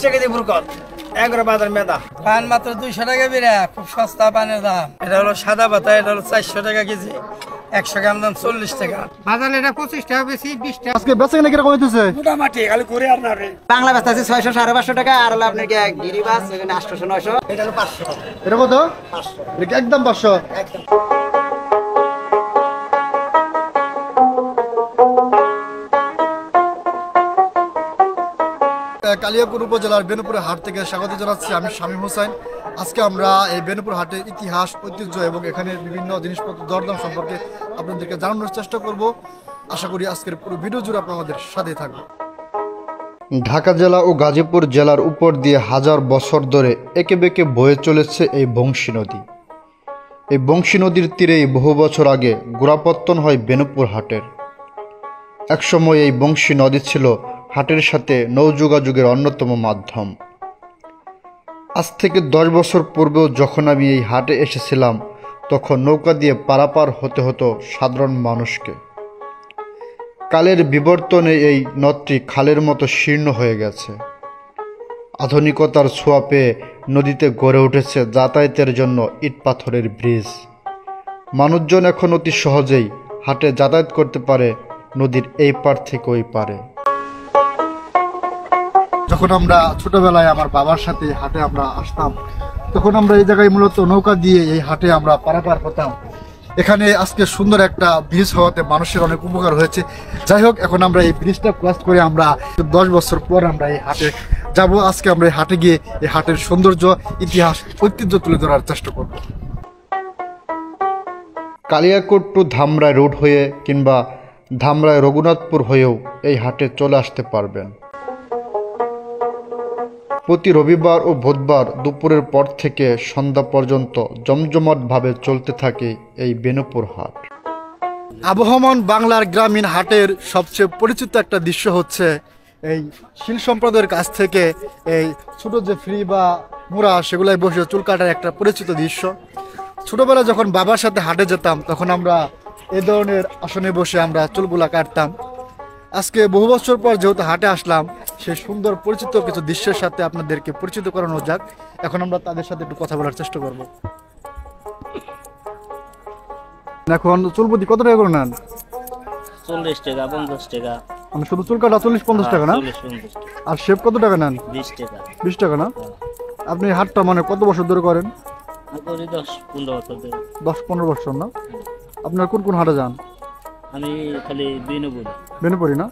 টাকা দিয়ে বুরকত 11 বাজার মেদা পান মাত্র 200 টাকা বিরা খুব সস্তা পানের দাম এটা হলো সাদা পাতা এটা হলো 400 টাকা কেজি 100 গ্রাম দাম 40 টাকা বাজারে এটা 25 টাকা বেশি 20 টাকা আজকে বেচা কিনা কিরকম হইতেছে মোটামুটি খালি ঘুরে আর না রে বাংলা বেচা আছে 600 550 টাকা আর হলো আপনার কি গিরিবাস এখানে 800 900 এটা হলো 500 এটা কত 500 এটা একদম 500 একদম কালিয়াকৈর উপজেলার বেনুপুর হাট থেকে স্বাগত জানাচ্ছি আমি শামীম হোসেন। আজকে আমরা এই বেনুপুর হাটের ইতিহাস ঐতিহ্য এবং এখানে বিভিন্ন জিনিসপত্র দরদাম সম্পর্কে আপনাদেরকে জানানোর চেষ্টা করব। আশা করি আজকের পুরো ভিডিও জুড়ে আপনারা আমাদের সাথে থাকবেন। ঢাকা জেলা ও গাজীপুর জেলার উপর দিয়ে হাজার বছর ধরে একে বেঁকে বয়ে চলেছে এই বংশী নদী। এই বংশী নদীর তীরেই বহু বছর আগে গোড়াপত্তন হয় বেনুপুর হাটের। একসময় এই বংশী নদী ছিল হাটের সাথে নৌযোগাযোগের অন্যতম মাধ্যম। আজ থেকে 10 বছর পূর্বেও যখন আমি এই হাটে এসেছিলাম তখন নৌকা দিয়ে পারাপার হতে হতো সাধারণ মানুষকে। কালের বিবর্তনে এই নদটি খালের মতো শীর্ণ হয়ে গেছে। আধুনিকতার ছোঁয়া পেয়ে নদীতে গড়ে উঠেছে যাতায়াতের জন্য ইট পাথরের ব্রিজ। মানুষজন এখন অতি সহজেই হাটে যাতায়াত করতে পারে নদীর এই পার থেকে ওই পারে। যখন আমরা ছোটবেলায় আমার বাবার সাথে হাটে আমরা আসতাম তখন আমরা এই জায়গায় মূলত নৌকা দিয়ে এই হাটে আমরা পারাপার হতাম। এখানে আজকে সুন্দর একটা ব্রিজ হওয়াতে মানুষের অনেক উপকার হয়েছে। যাই হোক, এখন আমরা এই ব্রিজটা ক্রস করে আমরা 10 বছর পর আমরা এই হাটে যাব। আজকে আমরা এই হাটে গিয়ে এই হাটের সৌন্দর্য, ইতিহাস, ঐতিহ্য তুলে ধরার চেষ্টা করব। কালিয়াকৈর টু ধামরাই রোড হয়ে কিংবা ধামরাই রঘুনাথপুর হয়েও এই হাটে চলে আসতে পারবেন। প্রতি রবিবার ও বুধবার দুপুরের পর থেকে সন্ধ্যা পর্যন্ত জমজমাটভাবে চলতে থাকে এই বেনুপুর হাট। আবহমান বাংলার গ্রামীণ হাটের সবচেয়ে পরিচিত একটা দৃশ্য হচ্ছে এই শিল সম্প্রদায়ের কাছ থেকে এই ছোট যে ফ্রি বা মুড়া সেগুলাই বসে চুল কাটার একটা পরিচিত দৃশ্য। ছোটবেলায় যখন বাবার সাথে হাটে যেতাম তখন আমরা এই ধরনের আসনে বসে আমরা চুলগুলা কাটতাম। আজকে বহু বছর পর যেহেতু হাটে আসলাম, সেই সুন্দর পরিচিত কিছু দৃশ্যের সাথে আপনাদেরকে পরিচিত করানো যাক। এখন আমরা তাদের সাথে একটু কথা বলার চেষ্টা করব। এখন চুলপতি কত টাকা করে নেন? 40 টাকা 50 টাকা। মানে শুধু চুল কাটা 40-50 টাকা না? আর শেভ কত টাকা নেন? 20 টাকা। 20 টাকা না? আপনি হাটটা মানে কত বছর ধরে করেন? 10-15 বছর ধরে। 10-15 বছর না? আপনার কোন কোন হাটে যান? আমি খালি বেনুপুরি না?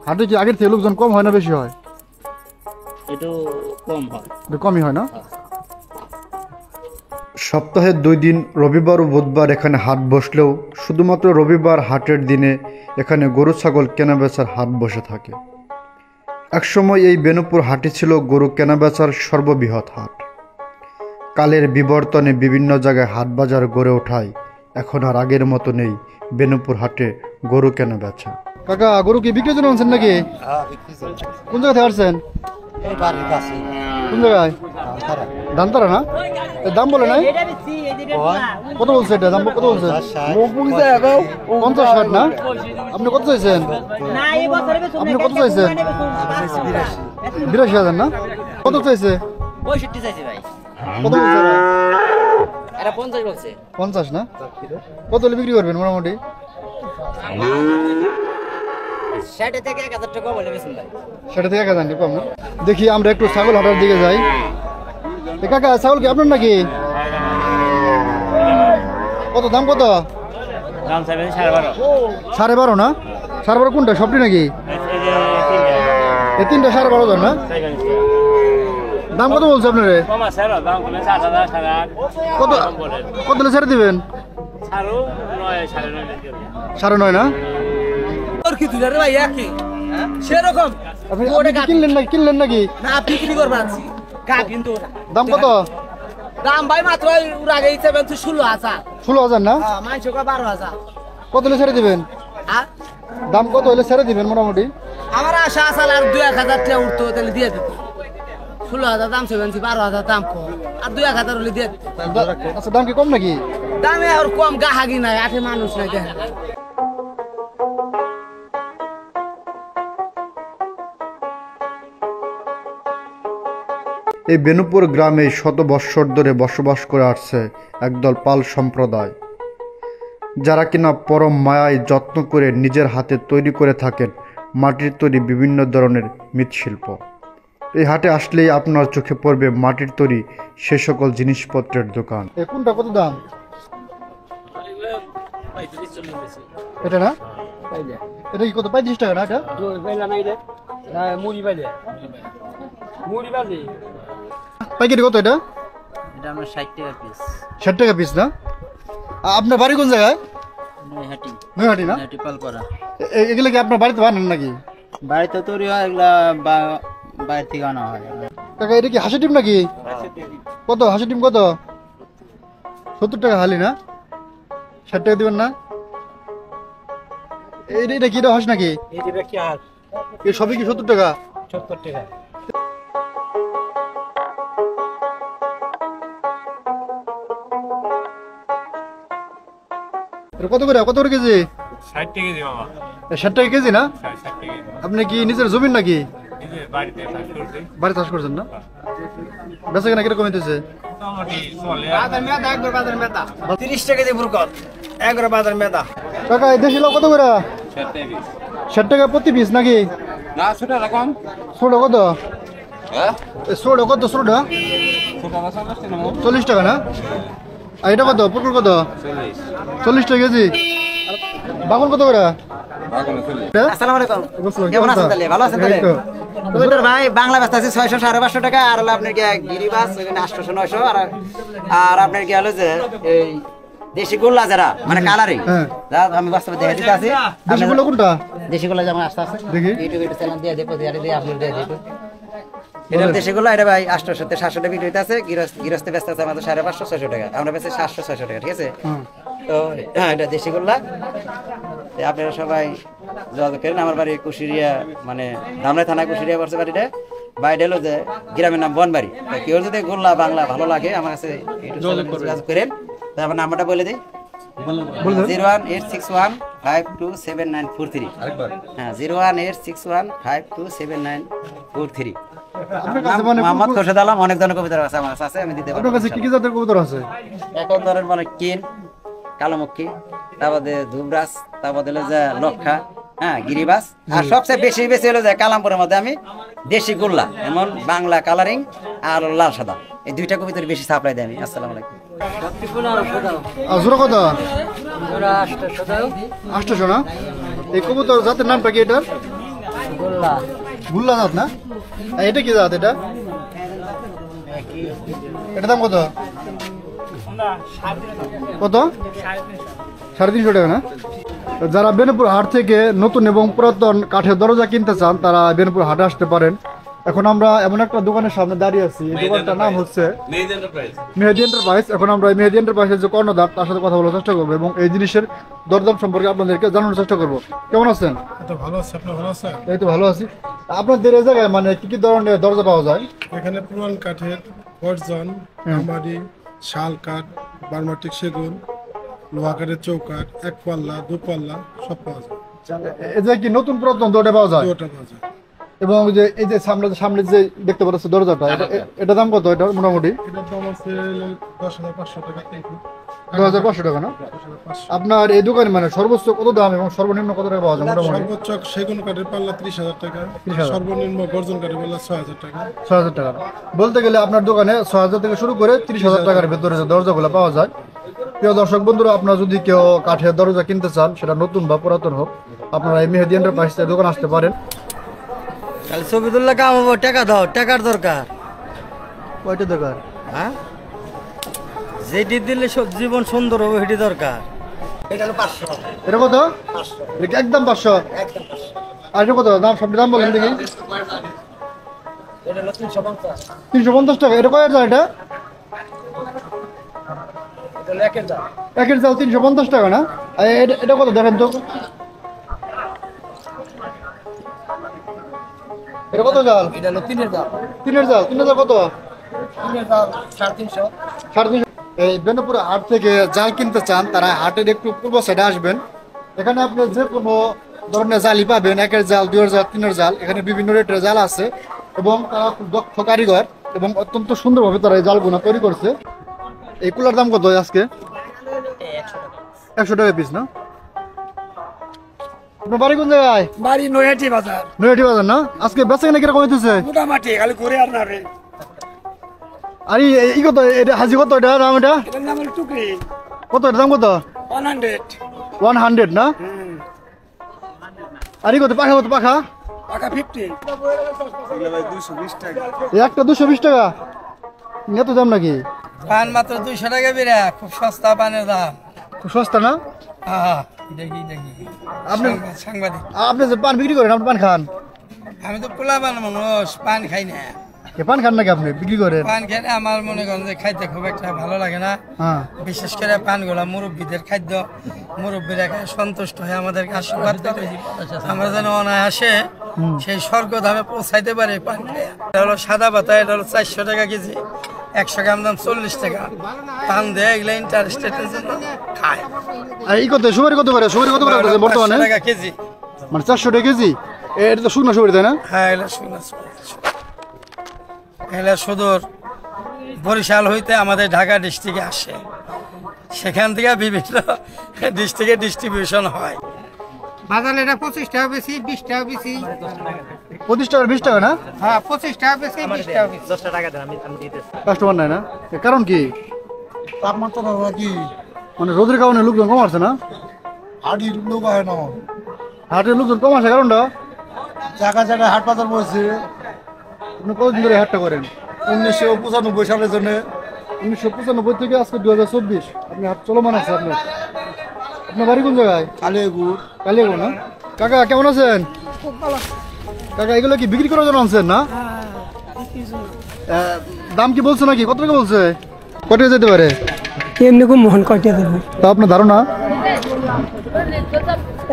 হাটে কি আগের থেকে লোকজন কম হয় না বেশি হয়? একটু কম হয়। একটু কমই হয় না? সপ্তাহে 2 দিন রবিবার ও বুধবার এখানে হাট বসলেও শুধুমাত্র রবিবার হাটের দিনে এখানে গরু ছাগল কেনাবেচার হাট বসে থাকে। একসময় এই বেনুপুর হাটই ছিল গরু কেনাবেচার সর্ববৃহৎ হাট। কালের বিবর্তনে বিভিন্ন জায়গায় হাট বাজার গড়ে ওঠায় এখন আর আগের মতো নেই বেনুপুর হাটে গরু কেনা বেচা। কাকা, গরু কি বিক্রির জন্য আনছেন নাকি? কোন জায়গা থেকে আসছেন? কোন জায়গায়? ধানতারা না? দাম বলে নাই? কত বলছে এটা? দাম কত বলছে? 50-60 না? আপনি কত চাইছেন? আপনি কত চাইছেন? 82,000 না? কত চাইছে? 65 চাইছে ভাই। কত বলছে? এরা 50 বলছে। 50 না? কত হলে বিক্রি করবেন মোটামুটি? 60 থেকে 1000 টাকা বলে বেশি ভাই। 60 থেকে 1000 টাকা কম না? দেখি আমরা একটু ছাগল হাটার দিকে যাই। কাকা, ছাগল কি আপনার নাকি? কত দাম? কত দাম চাইবেন 12.5। 12.5 না? 12.5 কোনটা? সবটি নাকি? এই তিনটা 12.5 না? দাম কত বলছে আপনারে? কত কত ছেড়ে দিবেন? 9.5 না? সেরকম আপনি কিনলেন নাকি? না, বিক্রি করবেন কিন্তু দাম কত? দাম ভাই মাত্র আগে 16,000। 16,000 না? মাংস 12,000। কত হলে ছেড়ে দিবেন? দাম কত হলে ছেড়ে দিবেন মোটামুটি? আমার আশা আসাল আর 2-1000 টাকা উঠতো, তাহলে দিয়ে দিত। 16,000 দাম সেভেন্সি, 12,000 দাম কম, আর 2-1000 হলে দিয়ে দিত। আচ্ছা, দাম কি কম নাকি? দামে আর কম, গাহাগি নাই, আঠে মানুষ নাই দেখেন। এই বেনুপুর গ্রামে শত বৎসর ধরে বসবাস করে আসছে একদল পাল সম্প্রদায়, যারা কিনা পরম মায়ায় যত্ন করে নিজের হাতে তৈরি করে থাকেন মাটির তৈরি বিভিন্ন ধরনের মৃৎশিল্প। এই হাটে আসলেই আপনার চোখে পড়বে মাটির তৈরি সে সকল জিনিসপত্রের দোকান। কোনটা কত দাম? এটা না, এটা কি কত? 35 টাকা না? এটা পাইকারি কত? এটা এটা আমরা 60 টাকা পিস। 60 টাকা পিস না? আপনার বাড়ি কোন জায়গায়? নৈহাটি। নৈহাটি না? নৈহাটি পালপাড়া। এগুলো কি আপনার বাড়িতে বানান নাকি? বাড়িতে তৈরি হয়, এগুলা বাইরে থেকে আনা হয়। টাকা এটা কি হাসি ডিম নাকি? কত হাসি ডিম কত? 70 টাকা হালি না? 60 টাকা দিবেন না? এটা কি হাঁস নাকি? এই সবই কি 70 টাকা? 70 টাকা। এটা কত করে কেজি? 60 টাকা কেজি মামা। 60 টাকা কেজি না? 60 টাকা কেজি। আপনি কি নিজের জমিন নাকি? এই যে বাড়িতে চাষ করতে বাড়ি চাষ করছেন না? বেচা কেনা কিরকম হইতেছে? মোটামুটি চলে। বাজার মেদা, একবার বাজার মেদা। 30 টাকা দিয়ে বুরকত, একবার বাজার মেদা। টাকা এই দেশি লাউ কত করে? 60 টাকা পিস। 60 টাকা প্রতি পিস নাকি? না ছোট রকম। ছোট কত? হ্যাঁ? ছোট কত? ছোট ছোট মাছ 40 টাকা মামা। 40 টাকা না? আর এটা কত? পুকুর কত? 40 টাকা কেজি। বাগুন কত করে? আসসালামু আলাইকুম। কেমন আছেন তাহলে? ভালো আছেন তাহলে? কবুতর ভাই বাংলা ব্যস্ত আছে 600 550 টাকা, আর হলো আপনার কি গিরিবাস ওখানে 800 900, আর আপনার কি হলো যে এই দেশি গোল্লা যারা মানে কালারিং, যা আমি বাস্তবে দেখে দিতে আছি। দেশিগুলো কোনটা? দেশি গোল্লা যেমন আসতে আছে দেখি। ইউটিউবে একটা চ্যানেল দিয়ে দেখো, দিয়ে আপলোড দিয়ে দেখো। এটা দেশি গোল্লা, এটা ভাই 800 তে 700 টাকা বিক্রি হইতে আছে। গৃহস্থে ব্যস্ত আছে আমাদের 550 600 টাকা, আমরা বেচে 700 600 টাকা, ঠিক আছে? তো হ্যাঁ, এটা দেশি গোল্লা। আপনারা সবাই যোগাযোগ করেন। আমার বাড়ি কুশিরিয়া, মানে ধামরাই থানা কুশিরিয়া পড়ছে বাড়িটা। বাড়িটা হলো যে গ্রামের নাম বনবাড়ি। কেউ যদি গোল্লা বাংলা ভালো লাগে আমার কাছে যোগাযোগ করেন। তো আমার নাম্বারটা বলে দিই, 01861527943। হ্যাঁ, 01861527943। মোহাম্মদ খোরশেদ আলম। অনেক ধরনের কবিতা আছে আমার কাছে, আছে, আমি দিতে পারবো। আপনার কাছে কি কি জাতের কবুতর আছে? এখন ধরেন মানে কিন, কালোমুখী, তারপরে ধুবরাজ, তারপরে হলো যে লক্ষা, হ্যাঁ গিরিবাস, আর সবচেয়ে বেশি হলো যে কালামপুরের মধ্যে আমি দেশি গোল্লা, এমন বাংলা কালারিং আর লাল সাদা, এই দুইটা কবিতার বেশি সাপ্লাই দেয় আমি। আসসালামু আলাইকুম। আর জোড়া কত? 800 না? এই কবুতর জাতের নামটা কি এটার? গুল্লা জাত না? আর এটা কি জাত? এটা দাম কত? কত? 350 টাকা না? যারা বেনুপুর হাট থেকে নতুন এবং পুরাতন কাঠের দরজা কিনতে চান তারা বেনুপুর হাটে আসতে পারেন। এখন আমরা এমন একটা দোকানের সামনে দাঁড়িয়ে আছি, এই দোকানটার নাম হচ্ছে মেহেদি এন্টারপ্রাইজ। এখন আমরা মেহেদি এন্টারপ্রাইজের যে কর্ণধার তার সাথে কথা বলার চেষ্টা করবো এবং এই জিনিসের দরদাম সম্পর্কে আপনাদেরকে জানানোর চেষ্টা করবো। কেমন আছেন? ভালো আছে, আপনি ভালো আছেন? এই তো ভালো আছি। আপনাদের এই জায়গায় মানে কি কি ধরনের দরজা পাওয়া যায়? এখানে পুরান কাঠের গর্জন, আলমারি, শাল কাঠ, বার্মাটিক সেগুন, লোহা কাঠের চৌকাঠ, এক পাল্লা, দু পাল্লা সব পাওয়া যায়। এই যে কি নতুন পুরাতন দুটো পাওয়া যায়? দুটো পাওয়া যায়। এবং এই যে সামনে যে দেখতে পাচ্ছি দরজাটা, এটা দাম কত? এটা মোটামুটি এটার দাম আছে 10,500 টাকা থেকে 10,500 টাকা না? 10,500। আপনার এই দোকানে মানে সর্বোচ্চ কত দাম এবং সর্বনিম্ন কত টাকা পাওয়া যায় মোটামুটি? সর্বোচ্চ সেগুন কাঠের পাল্লা 30,000 টাকা, 30,000 সর্বনিম্ন গর্জন কাঠের পাল্লা 6,000 টাকা। 6,000 টাকা বলতে গেলে আপনার দোকানে 6,000 থেকে শুরু করে 30,000 টাকার ভেতরে যে দরজাগুলো পাওয়া যায়। প্রিয় দর্শক বন্ধুরা, আপনারা যদি কেউ কাঠের দরজা কিনতে চান, সেটা নতুন বা পুরাতন হোক, আপনারা এই মেহেদি এন্টারপ্রাইজ থেকে দোকান আসতে পারেন। তাহলে ছবিদুল্লাহ কামাবো, টাকা দাও, টাকার দরকার। কয়টা দরকার? হ্যাঁ, যেটি দিলে জীবন সুন্দর হবে সেটি দরকার। এটা হলো 500। এটা কত? এটা একদম 500। আর এটা কত দাম? সব দাম বলেন দেখি। এটা হলো 350। 350 টাকা। এটা কয়ের জাল? এটা এটা একের দাম। একের জাল 350 টাকা না? আর এটা কত দেখেন তো? এটা কত জাল? এটা হলো 3 এর দাম। 3 জাল। 3 জাল কত? 3 এর দাম 350। 350। এই বেনুপুর হাট থেকে জাল কিনতে চান তারা হাটের একটু পূর্ব সাইডে আসবেন। এখানে আপনি যে কোনো ধরনের জালই পাবেন, 1 জাল, 2 জাল, 3 জাল। এখানে বিভিন্ন রেটের জাল আছে এবং তারা খুব দক্ষ কারিগর। এবং অত্যন্ত সুন্দরভাবে তারা এই জালগুনা তৈরি করছে। এই কুলার দাম কত আজকে? 100 টাকা পিস না? আপনার বাড়ি কোন জায়গায়? বাড়ি নয়াটি বাজার। নৈহাটি বাজার না? আজকে বেচা কিনা কিরকম হইতেছে? মোটামুটি খালি ঘুরে আর না রে। আর এই কত এটা হাজি কত এটা দাম এটা? এটার নাম হলো টুকরি। কত এটা দাম কত? 100। 100 না? আর এই কত পাখা কত পাখা? টাকা 50। এই একটা 220 টাকা? এত দাম নাকি? পান মাত্র 200 টাকা বিরা, খুব সস্তা পানের দাম। খুব সস্তা না? হ্যাঁ, দেখি দেখি। আপনি সাংবাদিক। আপনি যে পান বিক্রি করেন, আপনি পান খান? আমি তো পোলাপান মানুষ, পান খাই না। এ পান খান নাকি আপনি বিক্রি করেন? পান খেলে আমার মনে করেন যে খাইতে খুব একটা ভালো লাগে না। হ্যাঁ। বিশেষ করে পানগুলা মুরব্বীদের খাদ্য, মুরব্বীরা খায় সন্তুষ্ট হয়ে আমাদেরকে আশীর্বাদ করে। আমরা যেন অনায়াসে সেই স্বর্গ ধামে পৌঁছাইতে পারি পান খেয়ে। এটা হলো সাদা পাতা, এটা হলো 400 টাকা কেজি, 100 গ্রাম দাম 40 টাকা। পান দেয় এগুলো ইন্টারেস্টেডের জন্য খায়। আর এই কত সুপারি কত করে? সুপারি কত করে আছে বর্তমানে? 500 টাকা কেজি। মানে 400 টাকা কেজি? এটা তো শুকনো সুপারি তাই না? হ্যাঁ, এগুলো শুকনো এগুলো সুদূর বরিশাল হইতে আমাদের ঢাকা ডিস্ট্রিক্টে আসে, সেখান থেকে বিভিন্ন ডিস্ট্রিক্টে ডিস্ট্রিবিউশন হয়। বাজারে এটা 25 টাকা বেশি, 20 টাকা বেশি। 25 টাকা 20 টাকা না? হ্যাঁ, 25 টাকা বেশি, 20 টাকা বেশি। কাস্টমার নাই না? এর কারণ কি? তাপমাত্রা কি মানে রোদের কারণে লোকজন কম আসছে না? হাড়ির লোক হয় না, হাটের লোকজন কম আসে কারণটা? জায়গায় জায়গায় হাট বাজার বসে। আপনি কতদিন ধরে হাটটা করেন? 1995 সালের জন্য। 1995 থেকে আজকে 2024 আপনি হাট চলমান আছে আপনার। আপনার বাড়ি কোন জায়গায়? কালিয়াগুড়। কালিয়াগঞ্জ না? কাকা কেমন আছেন? কাকা এগুলো কি বিক্রি করার জন্য আনছেন না? দাম কি বলছে নাকি? কত টাকা বলছে? কত টাকা যেতে পারে? কেমনি কো মোহন কয়টা দেব? তা আপনার ধারণা?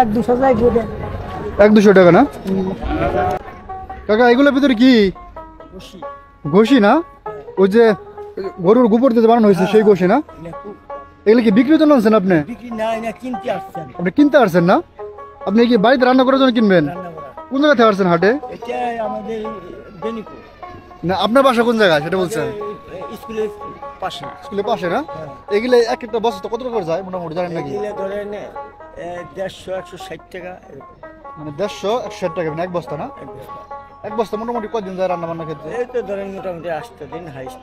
1-200 যাই গোদে। 1-200 টাকা না? কাকা এগুলোর ভিতরে কি? ঘষি না? ওই যে গরুর গোবর দিয়ে বানানো হয়েছে সেই ঘষি না? এগুলো কি বিক্রির জন্য আনছেন আপনি? আপনি কিনতে আসছেন না? আপনি কি বাড়িতে রান্না করার জন্য কিনবেন? কোন জায়গা থেকে আসছেন হাটে? না আপনার বাসা কোন জায়গায় সেটা বলছেন? স্কুলের পাশে না? এগুলো এক একটা বস্তা কত টাকা করে যায় মোটামুটি জানেন নাকি? 150-160 টাকা। মানে 150-160 টাকা মানে এক বস্তা না? এক বস্তা মোটামুটি কয়দিন যায় রান্না বান্না ক্ষেত্রে? এই তো ধরেন মোটামুটি 8 দিন হাইস্ট।